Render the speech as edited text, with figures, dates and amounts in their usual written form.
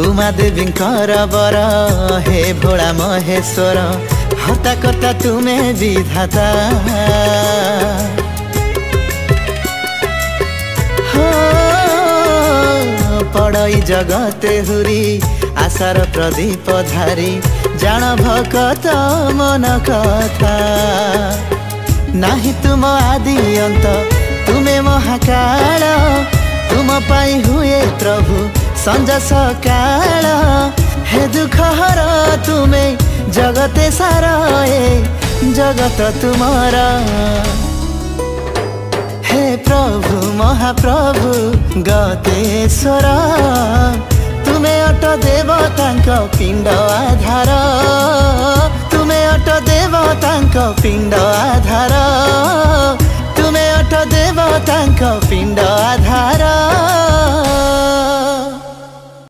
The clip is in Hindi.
उमा देवींकर बर हे भोला महेश्वर हता कता तुमे विधाता हो पड़ई जगते हुरी आशार प्रदीप धारी जान भकत मन कथा नाही तुम आदि अंत तुमे महाकाल तुम पाई हुए प्रभु संज सकाल हे दुख हर तुमे जगते सारा जगत तुम्हारा हे प्रभु महाप्रभु गतेश्वर तुमे अट देवतांक पिंड आधार तुमे अट देवतांक पिंड आधार तुमे अट देवतांक पिंड आधार।